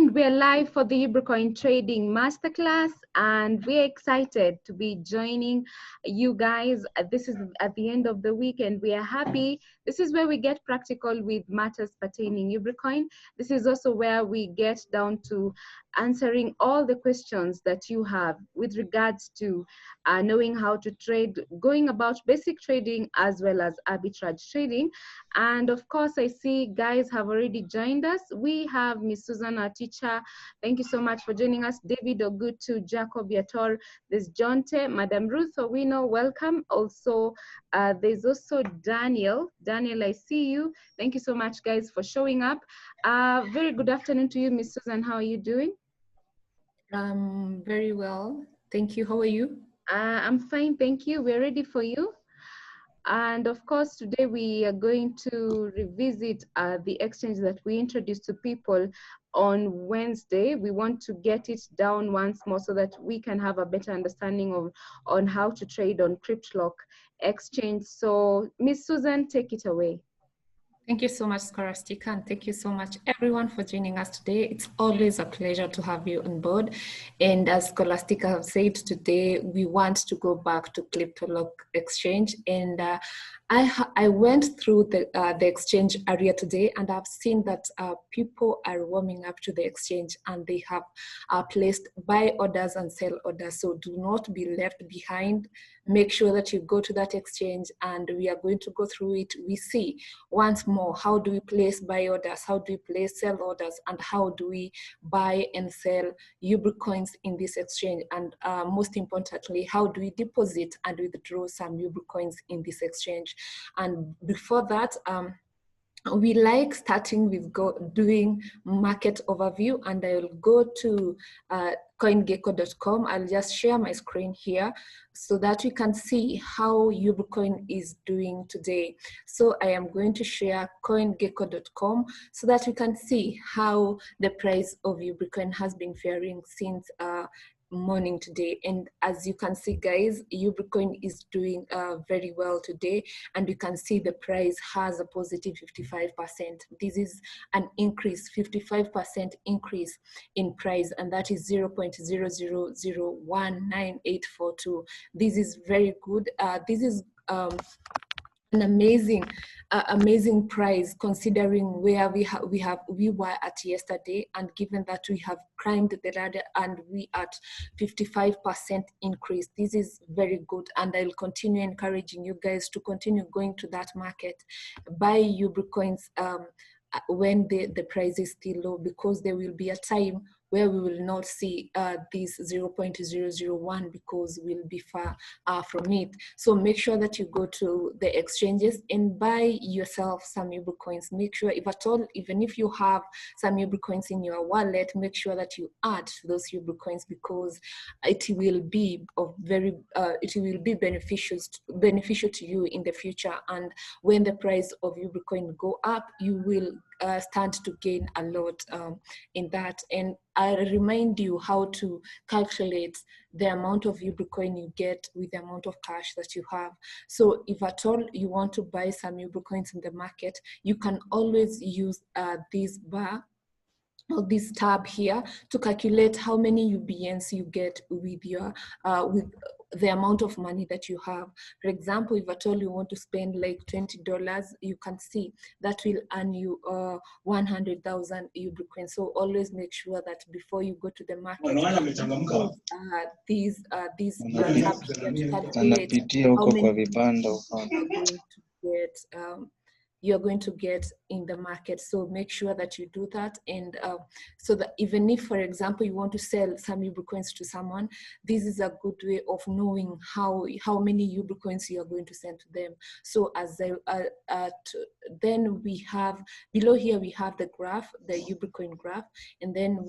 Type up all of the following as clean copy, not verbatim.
And we're live for the Bitcoin Trading Masterclass, and we're excited to be joining you guys. This is at the end of the week, and we are happy. This is where we get practical with matters pertaining Bitcoin. This is also where we get down to answering all the questions that you have with regards to knowing how to trade, going about basic trading as well as arbitrage trading. And of course, I see guys have already joined us. We have Miss Susan, our teacher. Thank you so much for joining us. David Ogutu, Jacob Yator, there's Jonte, Madam Ruth Owino, welcome. Also, there's also Daniel. Daniel, I see you. Thank you so much, guys, for showing up. Very good afternoon to you, Miss Susan. How are you doing? Very well. Thank you. How are you? I'm fine, thank you. We're ready for you. And of course, today we are going to revisit the exchange that we introduced to people on Wednesday. We want to get it down once more so that we can have a better understanding on how to trade on Cryptlocex Exchange. So Miss Susan, take it away. Thank you so much, Scholastica, and thank you so much, everyone, for joining us today. It's always a pleasure to have you on board. And as Scholastica have said, today we want to go back to Cryptolocker Exchange. And I went through the exchange area today, and I've seen that people are warming up to the exchange, and they have placed buy orders and sell orders. So do not be left behind. Make sure that you go to that exchange, and we are going to go through it. We see once more, how do we place buy orders, how do we place sell orders, and how do we buy and sell Bitcoins in this exchange, and most importantly, how do we deposit and withdraw some Bitcoins in this exchange. And before that, we like starting with doing market overview, and I will go to coingecko.com. I'll just share my screen here so that we can see how Bitcoin is doing today. So I am going to share coingecko.com so that we can see how the price of Bitcoin has been faring since morning today. And as you can see, guys, Bitcoin is doing very well today, and you can see the price has a positive 55%. This is an increase, 55% increase in price, and that is 0.000198842. This is very good. This is an amazing price considering where we were at yesterday, and given that we have climbed the ladder and we at 55% increase. This is very good, and I'll continue encouraging you guys to continue going to that market, buy Bitcoins when the price is still low, because there will be a time where we will not see this 0.001 because we'll be far from it. So make sure that you go to the exchanges and buy yourself some Bitcoins. Make sure, if at all, even if you have some Bitcoins in your wallet, make sure that you add those Bitcoins, because it will be beneficial to you in the future. And when the price of Bitcoin go up, you will stand to gain a lot in that. And I remind you how to calculate the amount of Bitcoin you get with the amount of cash that you have. So if at all you want to buy some Bitcoins in the market, you can always use this bar or this tab here to calculate how many UBNs you get with your with the amount of money that you have. For example, if at all you want to spend like $20, you can see that will earn you 100,000 Bitcoin. So always make sure that before you go to the market, these tab here to calculate how many you're going to get in the market. So make sure that you do that. And so that even if, for example, you want to sell some Bitcoins to someone, this is a good way of knowing how many Bitcoins you are going to send to them. So as then we have below here, we have the graph, the Bitcoin graph, and then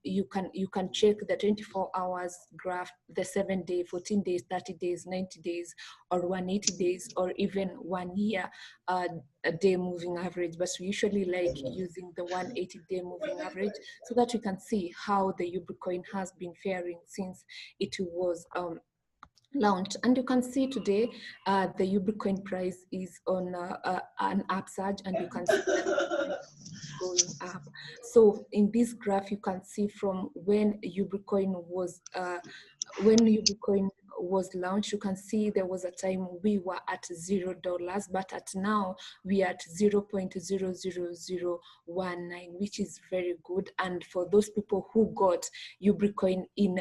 you can check the 24 hours graph, the 7 day, 14 days, 30 days, 90 days, or 180 days, or even 1 year a day moving average. But we usually like using the 180-day moving average so that you can see how the Bitcoin has been faring since it was launched. And you can see today the Bitcoin price is on an upsurge, and you can see that going up. So in this graph, you can see from when Ubicoin was launched, you can see there was a time we were at $0, but at now we are at 0.00019, which is very good. And for those people who got Ubicoin in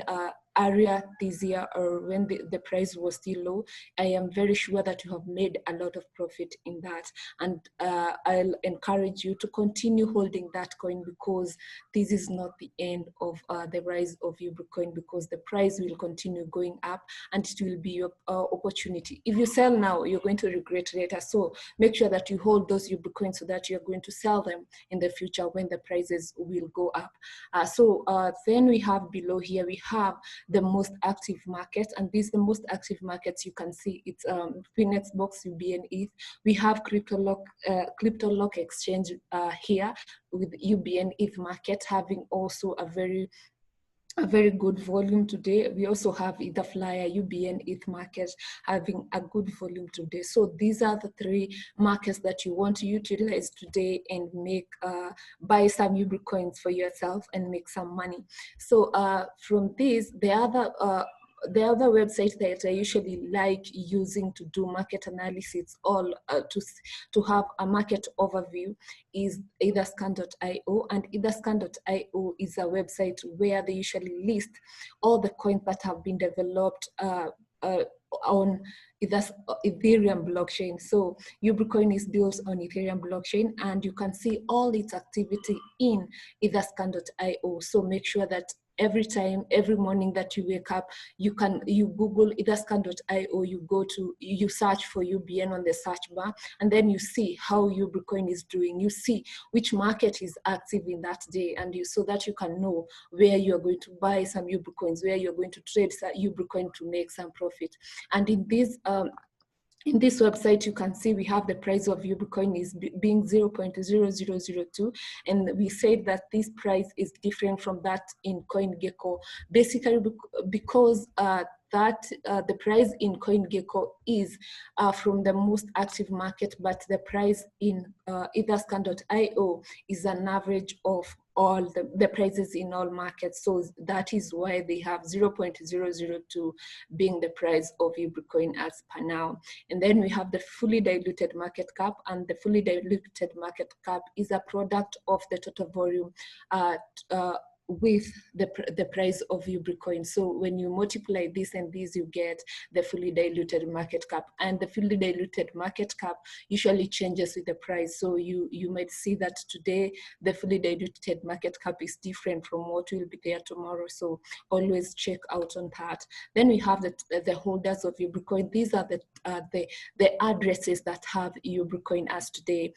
area this year, or when the price was still low, I am very sure that you have made a lot of profit in that. And I'll encourage you to continue holding that coin, because this is not the end of the rise of Ubicoin, because the price will continue going up and it will be your opportunity. If you sell now, you're going to regret later. So make sure that you hold those Ubicoins so that you're going to sell them in the future when the prices will go up. Then we have below here, we have the most active market, and these the most active markets. You can see it's Phoenix Box, UBN ETH. We have Cryptolocker Exchange here with UBN ETH market having also a very good volume today. We also have Ether Flyer, UBN ETH market having a good volume today. So these are the three markets that you want to utilize today and make buy some Ubicoins for yourself and make some money. So from these, the other website that I usually like using to do market analysis, to have a market overview, is etherscan.io. And etherscan.io is a website where they usually list all the coins that have been developed on Ethereum blockchain. So Ubicoin is built on Ethereum blockchain, and you can see all its activity in etherscan.io. So make sure that every morning that you wake up, you Google etherscan.io, you search for UBN on the search bar, and then you see how Ubicoin is doing. You see which market is active in that day, and so that you can know where you are going to buy some Ubicoins, where you're going to trade some Ubicoin to make some profit. And in this website, you can see we have the price of Ubicoin is being 0.0002, and we said that this price is different from that in CoinGecko, basically because the price in CoinGecko is from the most active market, but the price in etherscan.io is an average of all the prices in all markets. So that is why they have 0.002 being the price of Ubicoin as per now. And then we have the fully diluted market cap, and the fully diluted market cap is a product of the total volume with the price of Ubicoin. So when you multiply this and this, you get the fully diluted market cap, and the fully diluted market cap usually changes with the price. So you might see that today the fully diluted market cap is different from what will be there tomorrow. So always check out on that. Then we have the holders of Ubicoin. These are the addresses that have Ubicoin as today.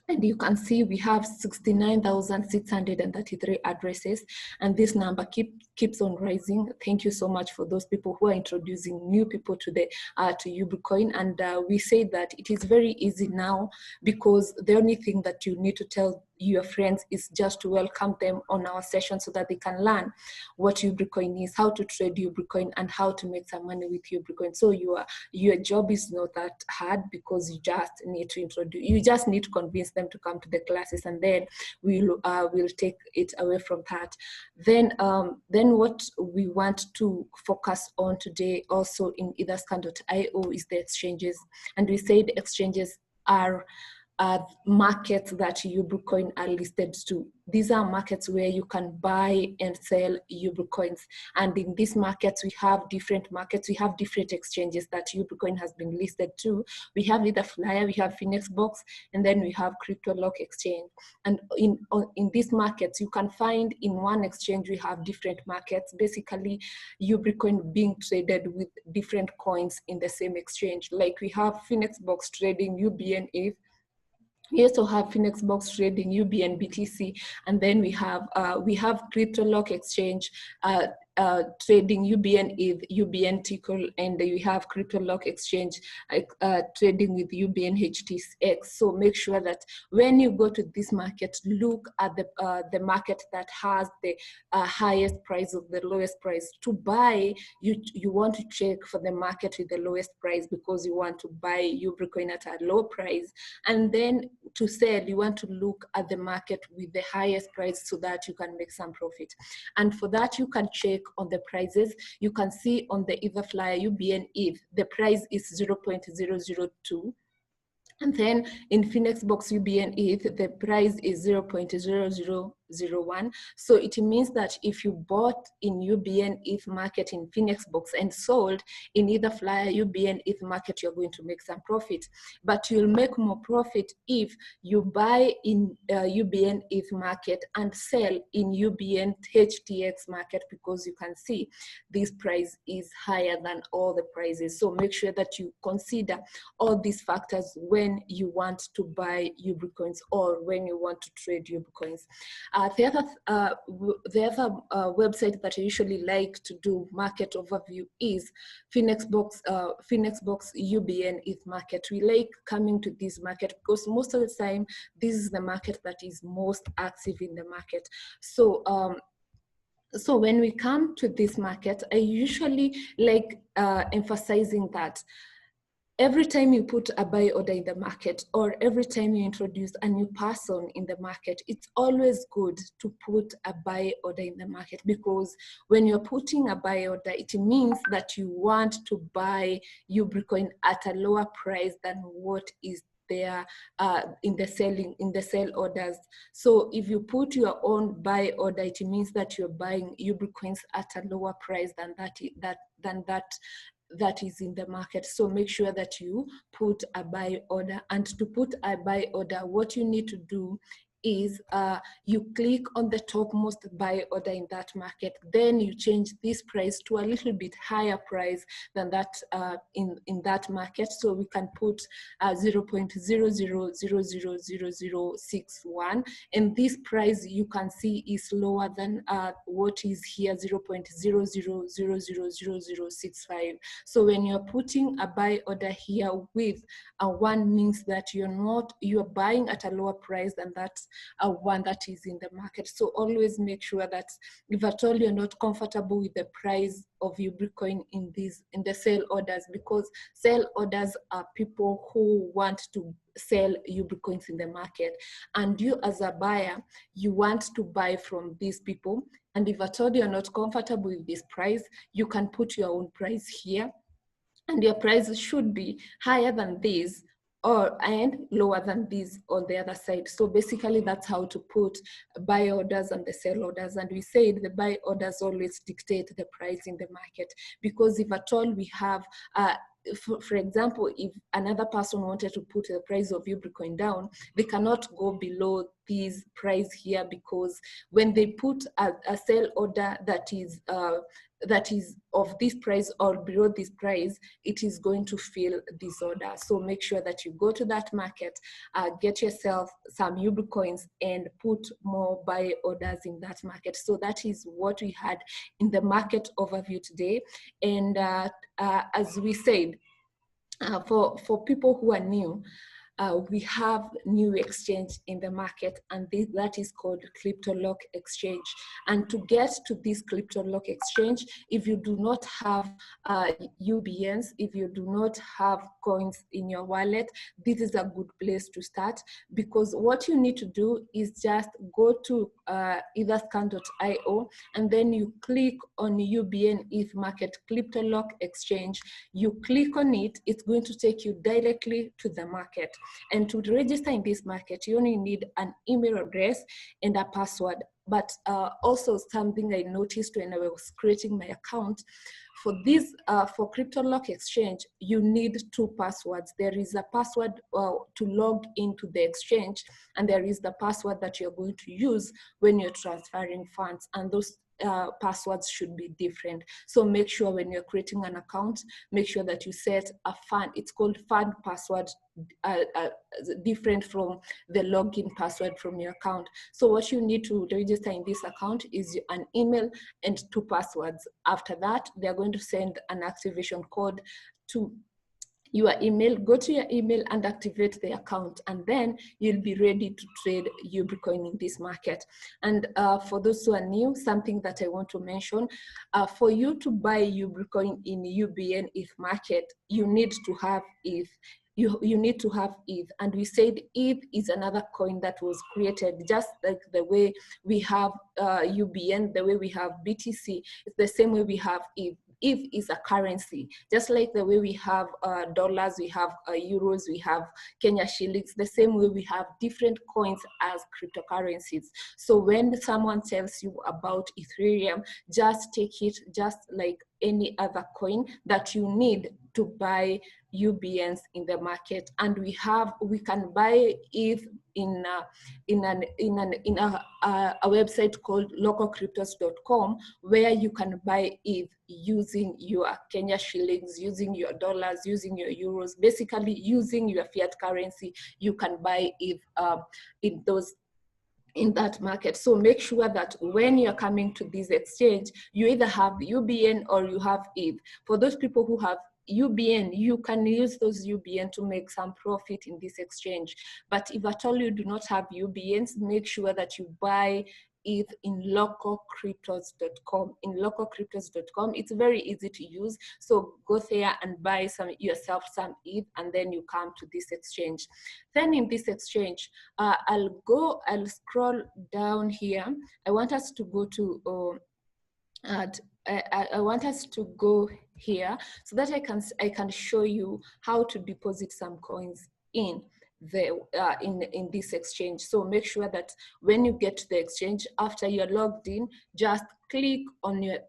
And you can see we have 69,633 addresses, and this number keeps on rising. Thank you so much for those people who are introducing new people to Ubicoin. And we say that it is very easy now, because the only thing that you need to tell your friends is just to welcome them on our session so that they can learn what Ubicoin is, how to trade Ubicoin, and how to make some money with Ubicoin. So your job is not that hard, because you just need to convince them to come to the classes, and then we'll take it away from that. Then what we want to focus on today also in etherscan.io is the exchanges. And we said exchanges are markets that Ubicoin are listed to. These are markets where you can buy and sell Ubicoins. And in these markets, we have different exchanges that Ubicoin has been listed to. We have Ether Flyer, we have Phoenix Box, and then we have Cryptolocker Exchange. And in these markets, you can find in one exchange, we have different markets, basically Ubicoin being traded with different coins in the same exchange. Like we have Phoenix Box trading UBN ETH. We also have Phoenix Box trading UBN BTC, and then we have Cryptolocker Exchange trading UBN ETH, UBN Tickle, and you have Cryptolocker Exchange trading with UBN HTX. So make sure that when you go to this market, look at the market that has the highest price or the lowest price. To buy, you want to check for the market with the lowest price because you want to buy Bitcoin at a low price. And then to sell, you want to look at the market with the highest price so that you can make some profit. And for that, you can check on the prices. You can see on the Ether flyer UBN ETH, the price is 0.002. And then in Phoenix Box UBN ETH, the price is 0.0001. So it means that if you bought in UBN ETH market in Phoenix Box and sold in Ether flyer UBN ETH market, you're going to make some profit. But you'll make more profit if you buy in UBN ETH market and sell in UBN HTX market, because you can see this price is higher than all the prices. So make sure that you consider all these factors when you want to buy Bitcoins or when you want to trade Bitcoins. The other website that I usually like to do market overview is Phoenix Box UBN ETH market. We like coming to this market because most of the time this is the market that is most active in the market. So when we come to this market, I usually like emphasizing that every time you put a buy order in the market, or every time you introduce a new person in the market, it's always good to put a buy order in the market, because when you're putting a buy order, it means that you want to buy Bitcoin at a lower price than what is there in the sell orders. So if you put your own buy order, it means that you're buying Bitcoins at a lower price than that is in the market. So make sure that you put a buy order. And to put a buy order, what you need to do is you click on the topmost buy order in that market, then you change this price to a little bit higher price than that in that market. So we can put 0.00000061, and this price you can see is lower than what is here, 0.00000065. So when you're putting a buy order here with a 1, means that you're buying at a lower price than that one that is in the market. So always make sure that if at all you're not comfortable with the price of your Bitcoin in the sell orders, because sell orders are people who want to sell your Bitcoins in the market, and you as a buyer, you want to buy from these people. And if at all you're not comfortable with this price, you can put your own price here, and your price should be higher than this and lower than this on the other side. So basically that's how to put buy orders and the sell orders. And we said the buy orders always dictate the price in the market, because if at all we have for example, if another person wanted to put the price of Bitcoin down, they cannot go below this price here, because when they put a sell order that is of this price or below this price, it is going to fill this order. So make sure that you go to that market, get yourself some Bitcoins and put more buy orders in that market. So that is what we had in the market overview today. And as we said, for people who are new, we have new exchange in the market, and that is called Cryptolocker Exchange. And to get to this Cryptolocker Exchange, if you do not have UBNs, if you do not have coins in your wallet, this is a good place to start, because what you need to do is just go to either scan.io, and then you click on UBN ETH market Cryptolocker Exchange. You click on it, it's going to take you directly to the market. And to register in this market, you only need an email address and a password. But also something I noticed when I was creating my account, for this, for Cryptolocker Exchange, you need 2 passwords. There is a password to log into the exchange, and there is the password that you're going to use when you're transferring funds. And those passwords should be different. So make sure when you're creating an account, make sure that you set a fund, it's called fund password, different from the login password from your account. So what you need to register in this account is an email and 2 passwords. After that, they're going to send an activation code to your email. Go to your email and activate the account, and then you'll be ready to trade Bitcoin in this market. And for those who are new, something that I want to mention, for you to buy Bitcoin in UBN ETH market, you need to have ETH. You need to have ETH, and we said ETH is another coin that was created just like the way we have UBN, the way we have BTC. It's the same way we have ETH. ETH is a currency, just like the way we have dollars, we have euros, we have Kenya shillings, the same way we have different coins as cryptocurrencies. So when someone tells you about Ethereum, just take it just like any other coin that you need to buy UBNs in the market. And we can buy ETH in a website called localcryptos.com, where you can buy ETH using your Kenya shillings, using your dollars, using your euros, basically using your fiat currency. You can buy ETH in that market. So make sure that when you're coming to this exchange, you either have UBN or you have ETH. For those people who have UBN, you can use those UBN to make some profit in this exchange. But if at all you do not have UBNs, make sure that you buy ETH in localcryptos.com. In localcryptos.com, it's very easy to use. So go there and buy yourself some ETH, and then you come to this exchange. Then in this exchange, I'll scroll down here. I want us to go to I want us to go here so that I can show you how to deposit some coins in this exchange. So make sure that when you get to the exchange, after you're logged in, just click on your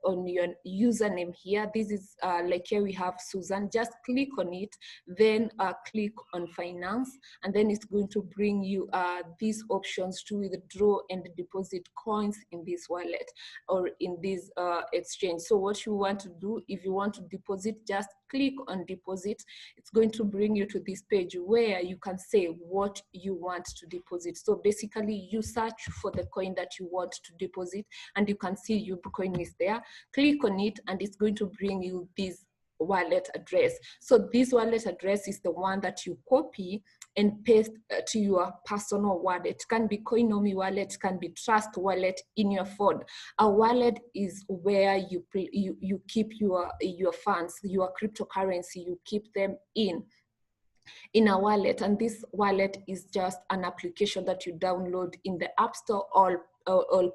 username here. This is like here we have Susan. Just click on it, then click on finance, and then it's going to bring you these options to withdraw and deposit coins in this wallet or in this exchange. So what you want to do, if you want to deposit, just click on deposit. It's going to bring you to this page where you can say what you want to deposit. So basically you search for the coin that you want to deposit, and you can see Bitcoin is there. Click on it, and it's going to bring you this wallet address. So this wallet address is the one that you copy and paste to your personal wallet. It can be Coinomi wallet, it can be Trust wallet in your phone. A wallet is where you keep your funds, your cryptocurrency, you keep them in a wallet. And this wallet is just an application that you download in the App Store or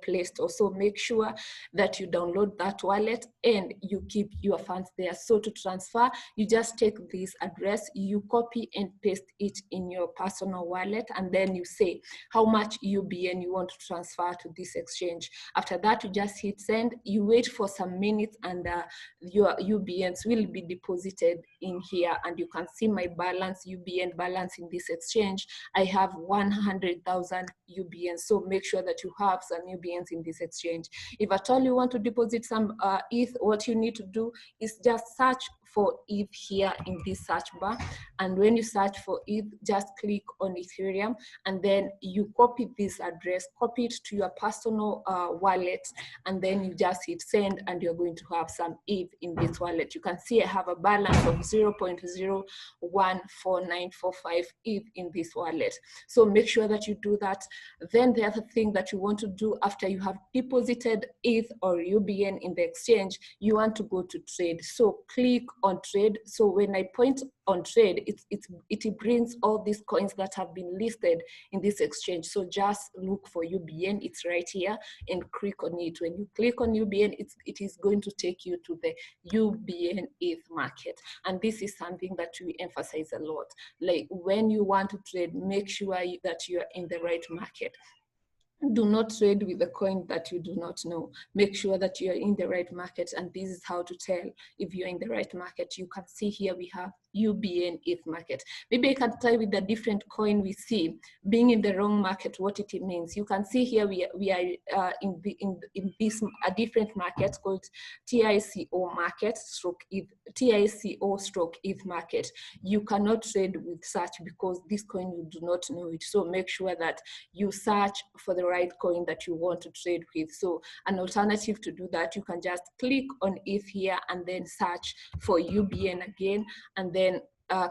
Play Store. So make sure that you download that wallet and you keep your funds there. So to transfer, you just take this address, you copy and paste it in your personal wallet, and then you say how much UBN you want to transfer to this exchange. After that, you just hit send, you wait for some minutes, and your UBNs will be deposited in here. And you can see my balance, UBN balance in this exchange. I have 100,000 UBNs. So make sure that you have some UBNs in this exchange. If at all you want to deposit some ETH, what you need to do is just search for ETH here in this search bar. And when you search for ETH, just click on Ethereum, and then you copy this address, copy it to your personal wallet, and then you just hit send, and you're going to have some ETH in this wallet. You can see I have a balance of 0.014945 ETH in this wallet. So make sure that you do that. Then the other thing that you want to do after you have deposited ETH or UBN in the exchange, you want to go to trade. So click on trade. So when I point on trade, it brings all these coins that have been listed in this exchange. So just look for UBN, it's right here, and click on it. When you click on UBN, it is going to take you to the UBN ETH market. And this is something that we emphasize a lot. Like when you want to trade, make sure that you're in the right market. do not trade with a coin that you do not know. Make sure that you're in the right market, and this is how to tell if you're in the right market. You can see here we have UBN ETH market. Maybe I can try with a different coin we see being in the wrong market, what it means. You can see here we are in this a different market called TICO market stroke ETH, TICO stroke ETH market. You cannot trade with such because this coin you do not know it. So make sure that you search for the right coin that you want to trade with. So an alternative to do that, you can just click on ETH here and then search for UBN again, and then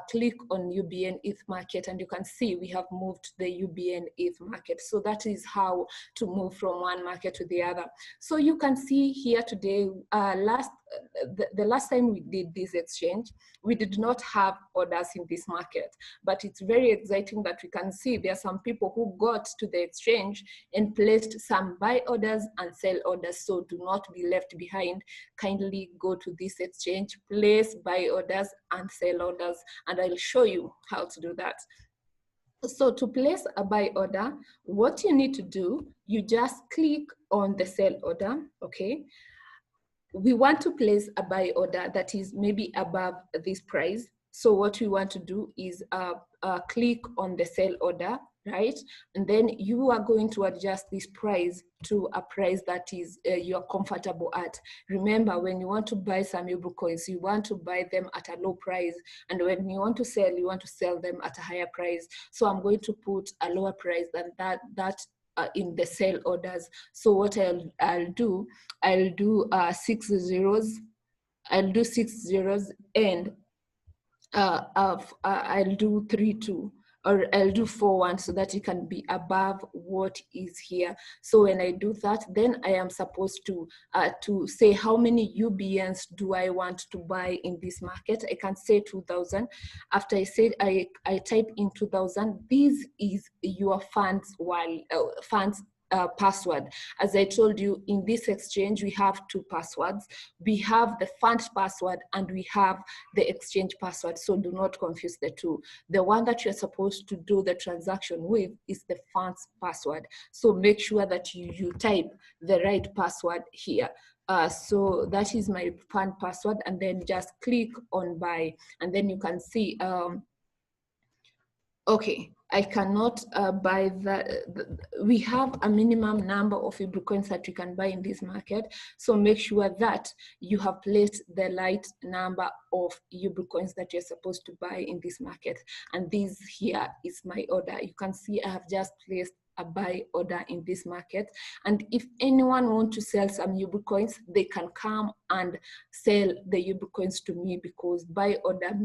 click on UBN ETH market, and you can see we have moved the UBN ETH market. So that is how to move from one market to the other. So you can see here today, the last time we did this exchange, we did not have orders in this market, but it's very exciting that we can see there are some people who got to the exchange and placed some buy orders and sell orders. So do not be left behind. Kindly go to this exchange, place buy orders and sell orders, and I'll show you how to do that. So to place a buy order, what you need to do, you just click on the sell order, okay? We want to place a buy order that is maybe above this price. So what we want to do is click on the sell order, right? And then you are going to adjust this price to a price that is you're comfortable at. Remember, when you want to buy some I.E.O coins, you want to buy them at a low price. And when you want to sell them at a higher price. So I'm going to put a lower price than that in the sell orders. So what I'll do 6 zeros. I'll do 6 zeros, and I'll do 3 2, or I'll do 4 1, so that it can be above what is here. So when I do that, then I am supposed to say how many UBNs do I want to buy in this market. I can say 2,000. After I said I type in 2,000, this is your funds password. As I told you, in this exchange, we have 2 passwords. We have the fund password and we have the exchange password. So do not confuse the two. The one that you're supposed to do the transaction with is the funds password. So make sure that you type the right password here. So that is my fund password, and then just click on buy, and then you can see, okay, I cannot buy that. We have a minimum number of I.E.O coins that you can buy in this market. So make sure that you have placed the right number of I.E.O coins that you're supposed to buy in this market. And this here is my order. You can see I have just placed a buy order in this market. And if anyone wants to sell some I.E.O coins, they can come and sell the I.E.O coins to me, because buy orders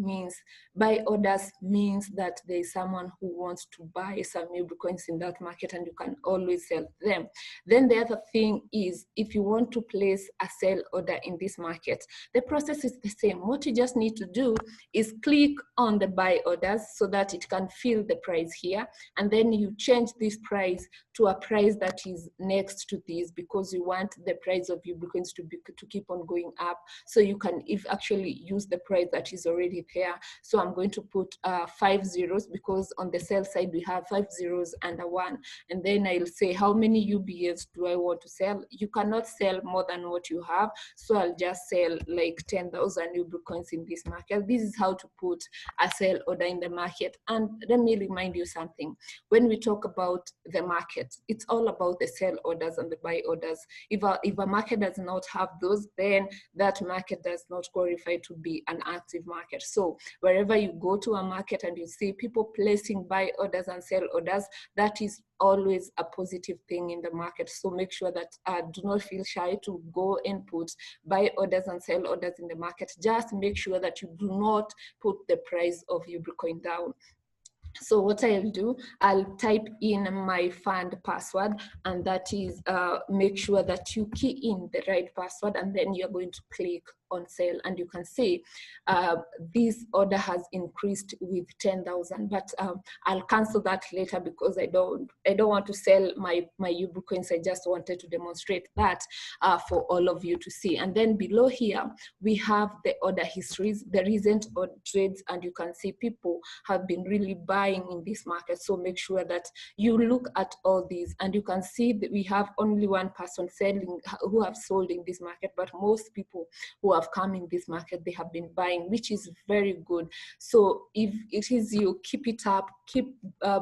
means that there is someone who wants to buy some I.E.O coins in that market, and you can always sell them. Then the other thing is, if you want to place a sell order in this market, the process is the same. What you just need to do is click on the buy orders so that it can fill the price here, and then you change this price to a price that is next to this, because you want the price of I.E.O coins to keep on going up. So you can actually use the price that is already there. So I'm going to put 5 zeros, because on the sell side we have 5 zeros and a 1, and then I'll say how many UBS do I want to sell. You cannot sell more than what you have, so I'll just sell like 10,000 I.E.O coins in this market. This is how to put a sell order in the market. And let me remind you something. When we talk about the market, it's all about the sell orders and the buy orders. If a market does not have those, then that market does not qualify to be an active market. So wherever you go to a market and you see people placing buy orders and sell orders, that is always a positive thing in the market. So make sure that do not feel shy to go and put buy orders and sell orders in the market. Just make sure that you do not put the price of I.E.O coin down. So what I'll do, I'll type in my fund password, and that is make sure that you key in the right password, and then you're going to click on sale. And you can see this order has increased with 10,000, but I'll cancel that later because I don't want to sell my U.e.b coins. I just wanted to demonstrate that for all of you to see. And then below here, we have the order histories, the recent trades, and you can see people have been really buying in this market. So make sure that you look at all these, and you can see that we have only one person selling who have sold in this market, but most people who have come in this market, they have been buying, which is very good. So if it is you, keep it up, keep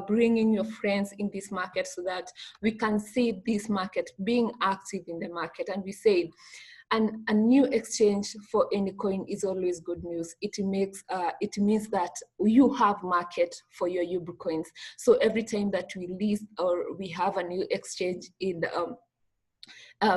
bringing your friends in this market so that we can see this market being active in the market. And we say, and a new exchange for any coin is always good news. It means that you have market for your U.e.b coins. So every time that we list or we have a new exchange in the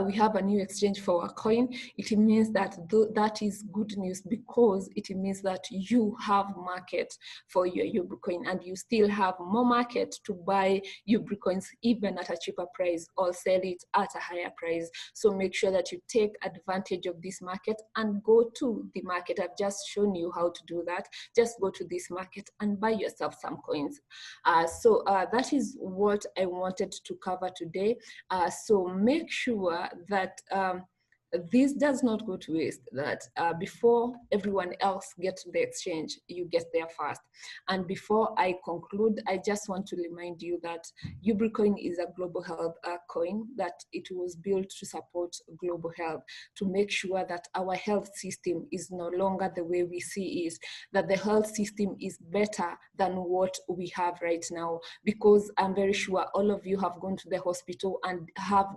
we have a new exchange for a coin, it means that that is good news, because it means that you have market for your U.e.b coin, and you still have more market to buy U.e.b coins even at a cheaper price or sell it at a higher price. So make sure that you take advantage of this market and go to the market. I've just shown you how to do that. Just go to this market and buy yourself some coins. So that is what I wanted to cover today. So make sure that this does not go to waste, that before everyone else gets to the exchange, you get there first. And before I conclude, I just want to remind you that U.e.b coin is a global health coin, that it was built to support global health, to make sure that our health system is no longer the way we see it, that the health system is better than what we have right now. Because I'm very sure all of you have gone to the hospital and have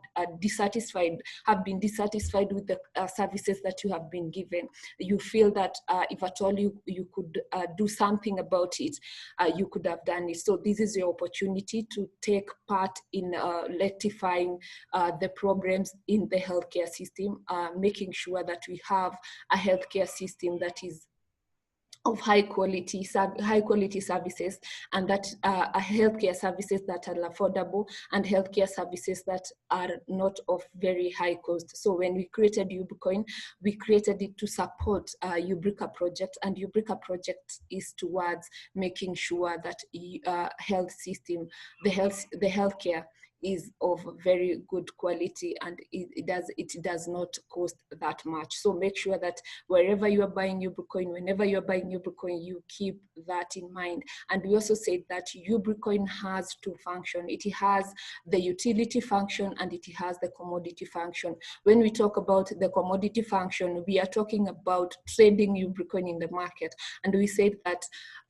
been dissatisfied with the services that you have been given. You feel that if at all you could do something about it, you could have done it. So this is your opportunity to take part in rectifying the problems in the healthcare system, making sure that we have a healthcare system that is of high quality services, and that are healthcare services that are affordable, and healthcare services that are not of very high cost. So when we created U.e.b coin, we created it to support Eureka project, and Eureka project is towards making sure that health system, the healthcare is of very good quality, and it does not cost that much. So make sure that wherever you are buying U.e.b coin, whenever you are buying U.e.b coin, you keep that in mind. And we also said that U.e.b coin has two functions. It has the utility function and it has the commodity function. When we talk about the commodity function, we are talking about trading U.e.b coin in the market. And we said that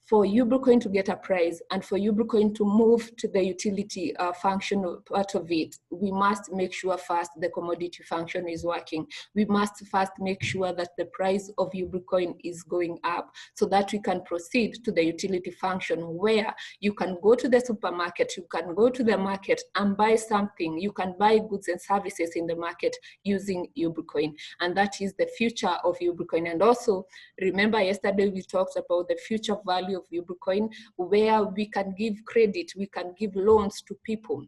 for U.e.b coin to get a price and for U.e.b coin to move to the utility function part of it, we must make sure first the commodity function is working. We must first make sure that the price of U.e.b coin is going up, so that we can proceed to the utility function, where you can go to the supermarket, you can go to the market and buy something. You can buy goods and services in the market using U.e.b coin. And that is the future of U.e.b coin. And also, remember yesterday we talked about the future value of U.e.b coin, where we can give credit, we can give loans to people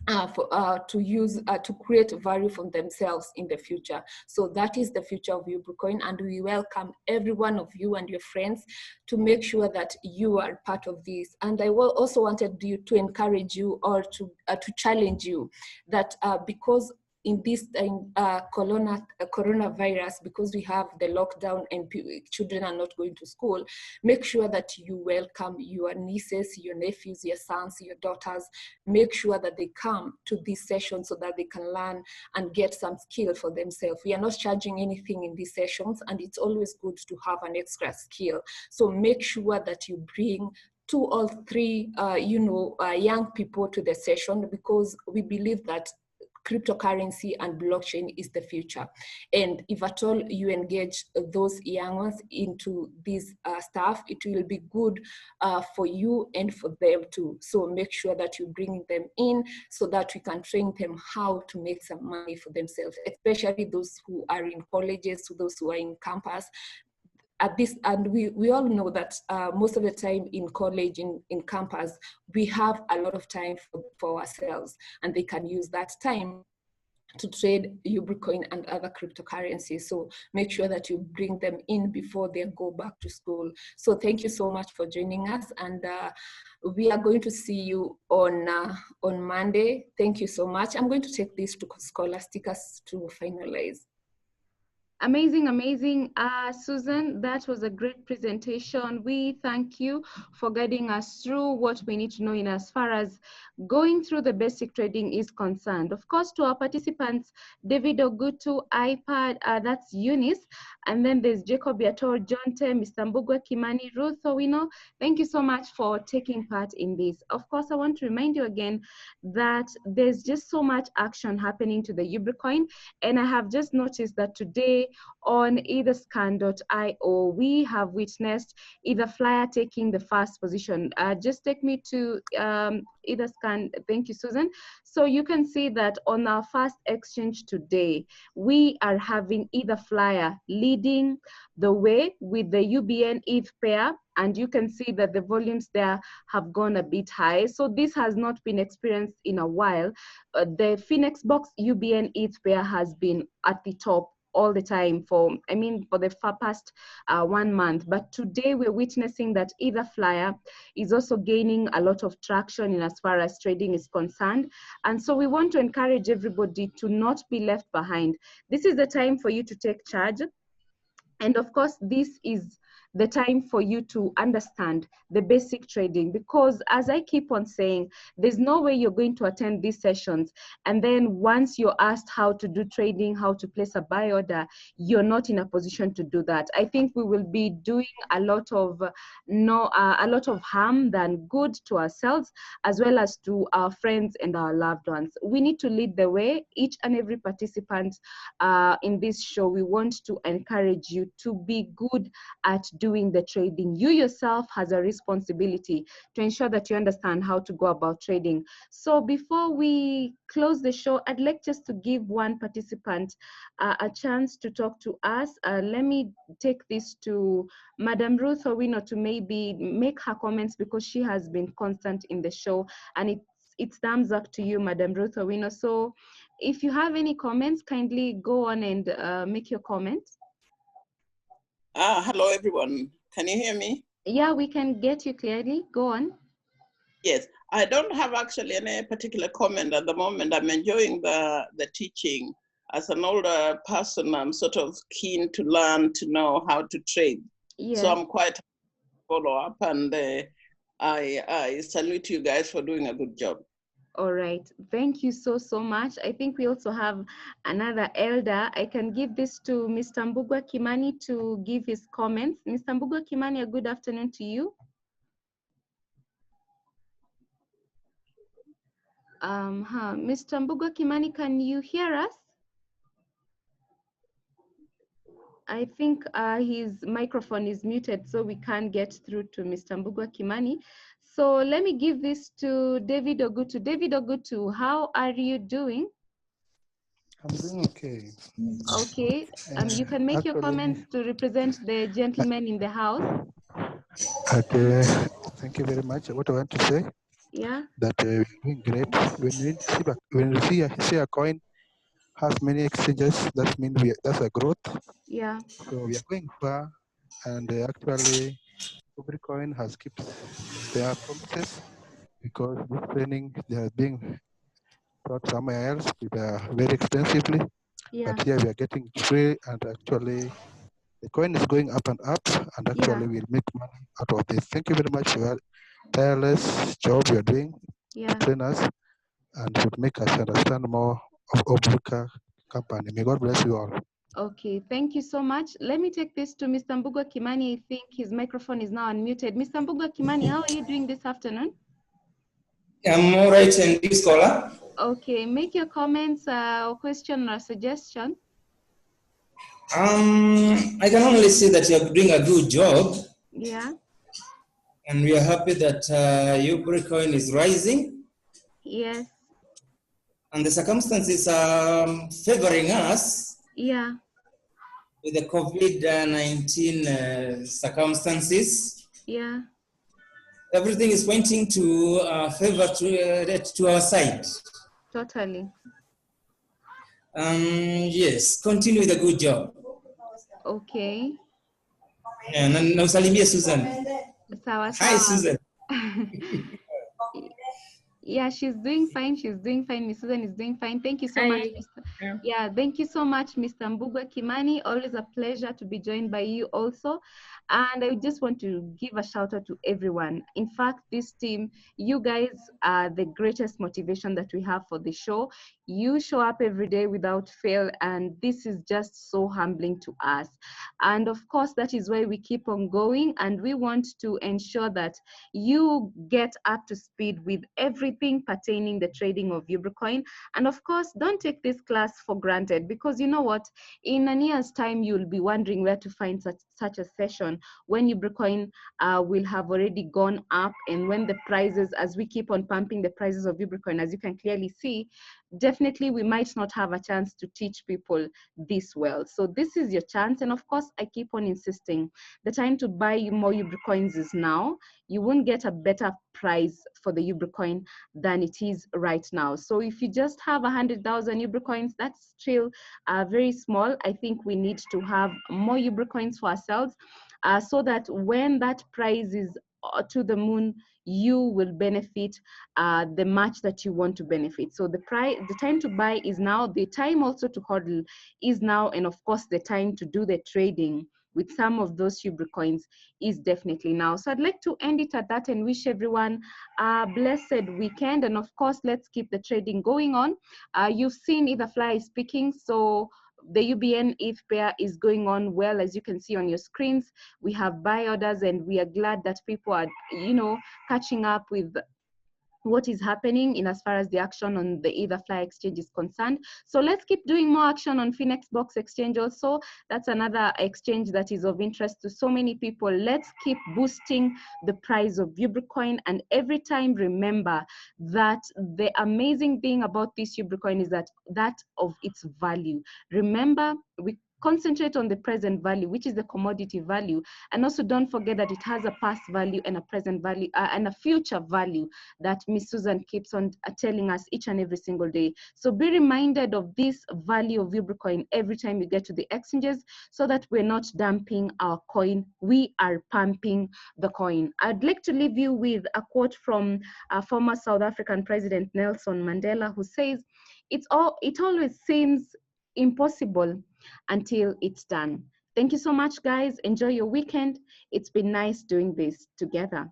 to create value for themselves in the future. So that is the future of U.e.b coin, and we welcome every one of you and your friends to make sure that you are part of this. And I also wanted to encourage you, or to challenge you, that because in this coronavirus, because we have the lockdown and children are not going to school, make sure that you welcome your nieces, your nephews, your sons, your daughters. Make sure that they come to this session so that they can learn and get some skill for themselves. We are not charging anything in these sessions, and it's always good to have an extra skill. So make sure that you bring 2 or 3 young people to the session, because we believe that cryptocurrency and blockchain is the future. And if at all you engage those young ones into this stuff, it will be good for you and for them too. So make sure that you bring them in so that we can train them how to make some money for themselves, especially those who are in colleges, those who are in campus. At this, and we all know that most of the time in college, in campus, we have a lot of time for ourselves, and they can use that time to trade u.e.b coin and other cryptocurrencies. So make sure that you bring them in before they go back to school. So thank you so much for joining us, and we are going to see you on Monday. Thank you so much. I'm going to take this to Scholastica to finalize. Amazing, amazing. Susan, that was a great presentation. We thank you for guiding us through what we need to know in as far as going through the basic trading is concerned. Of course, to our participants, David Ogutu, iPad, that's Eunice, and then there's Jacob Yator, Jonte, Mr. Mbugwa Kimani, Ruth Owino. Thank you so much for taking part in this. Of course, I want to remind you again that there's just so much action happening to the u.e.b coin, and I have just noticed that today on etherscan.io, we have witnessed Etherflyer taking the first position. Just take me to Etherscan. Thank you, Susan. So you can see that on our first exchange today, we are having Etherflyer leading the way with the UBN ETH pair. And you can see that the volumes there have gone a bit high. So this has not been experienced in a while. The Phoenix Box UBN ETH pair has been at the top all the time for the past 1 month. But today we're witnessing that Etherflyer is also gaining a lot of traction in as far as trading is concerned. And so we want to encourage everybody to not be left behind. This is the time for you to take charge. And of course, this is the time for you to understand the basic trading, because as I keep on saying, there's no way you're going to attend these sessions and then once you're asked how to do trading, how to place a buy order, you're not in a position to do that. I think we will be doing a lot of harm than good to ourselves as well as to our friends and our loved ones. We need to lead the way. Each and every participant in this show, we want to encourage you to be good at doing the trading. You yourself has a responsibility to ensure that you understand how to go about trading. So before we close the show, I'd like just to give one participant a chance to talk to us. Let me take this to Madam Ruth Owino to maybe make her comments, because she has been constant in the show, and it's thumbs up to you, Madam Ruth Owino. So if you have any comments, kindly go on and make your comments. Hello, everyone. Can you hear me? Yeah, we can get you clearly. Go on. Yes, I don't have actually any particular comment at the moment. I'm enjoying the teaching. As an older person, I'm sort of keen to learn to know how to trade. Yeah. So I'm quite follow up, and I salute you guys for doing a good job. All right, thank you so much. I think we also have another elder. I can give this to Mr. Mbugwa Kimani to give his comments. Mr. Mbugwa Kimani, a good afternoon to you. Mr. Mbugwa Kimani, can you hear us? I think his microphone is muted, so we can't get through to Mr. Mbugwa Kimani. So let me give this to David Ogutu. David Ogutu, how are you doing? I'm doing okay. Okay, you can make your comments to represent the gentleman in the house. Okay, thank you very much. What I want to say, yeah, that we're doing great. When we see a coin has many exchanges, that means that's a growth. Yeah. So we are going far, and actually, every coin has kept their promises, because this training they are being taught somewhere else very expensively. Yeah. But here we are getting free, and actually the coin is going up and up, and actually we'll make money out of this. Thank you very much for your tireless job you're doing to train us and to make us understand more of Obuka company. May God bless you all. Okay, thank you so much. Let me take this to Mr. Mbugwa Kimani. I think his microphone is now unmuted. Mr. Mbugwa Kimani, how are you doing this afternoon? I'm all right, and you, Scholar? Okay, make your comments or question or suggestion. I can only say that you're doing a good job. Yeah. And we are happy that u.e.b coin is rising. Yes. And the circumstances are favoring us. Yeah. With the COVID-19 circumstances. Yeah. Everything is pointing to favor to our side. Totally. Yes, continue with a good job. Okay. Yeah, na usalimie Susan. Sawa Hi, sawa. Susan. Yeah, she's doing fine. She's doing fine. Miss Susan is doing fine. Thank you so much, Mr. Yeah, thank you so much, Mr. Mbugwa Kimani. Always a pleasure to be joined by you also. And I just want to give a shout out to everyone. In fact, this team, you guys are the greatest motivation that we have for the show. You show up every day without fail, and this is just so humbling to us. And of course, that is why we keep on going, and we want to ensure that you get up to speed with everything pertaining the trading of Bitcoin. And of course, don't take this class for granted, because you know what, in a year's time, you'll be wondering where to find such a session when Bitcoin will have already gone up, and when the prices, as we keep on pumping the prices of Bitcoin, as you can clearly see, definitely we might not have a chance to teach people this well. So this is your chance. And of course, I keep on insisting, the time to buy more Bitcoins is now. You won't get a better price for the Bitcoin than it is right now. So if you just have 100,000 Bitcoins, that's still very small. I think we need to have more Bitcoins for ourselves, so that when that price is to the moon, you will benefit the much that you want to benefit. So the time to buy is now, the time also to hodl is now, and of course the time to do the trading with some of those Bitcoins is definitely now. So I'd like to end it at that and wish everyone a blessed weekend. And of course, let's keep the trading going on. You've seen Etherfly is speaking, so the UBN ETH pair is going on well, as you can see on your screens. We have buy orders, and we are glad that people are, catching up with what is happening in as far as the action on the Etherfly exchange is concerned. So let's keep doing more action on Phoenix Box Exchange also. That's another exchange that is of interest to so many people. Let's keep boosting the price of Bitcoin. And every time, remember that the amazing thing about this Bitcoin is that of its value. Remember, we concentrate on the present value, which is the commodity value. And also don't forget that it has a past value and a present value and a future value that Miss Susan keeps on telling us each and every single day. So be reminded of this value of Bitcoin every time you get to the exchanges, so that we're not dumping our coin, we are pumping the coin. I'd like to leave you with a quote from former South African President Nelson Mandela, who says, it always seems impossible until it's done. Thank you so much, guys. Enjoy your weekend. It's been nice doing this together.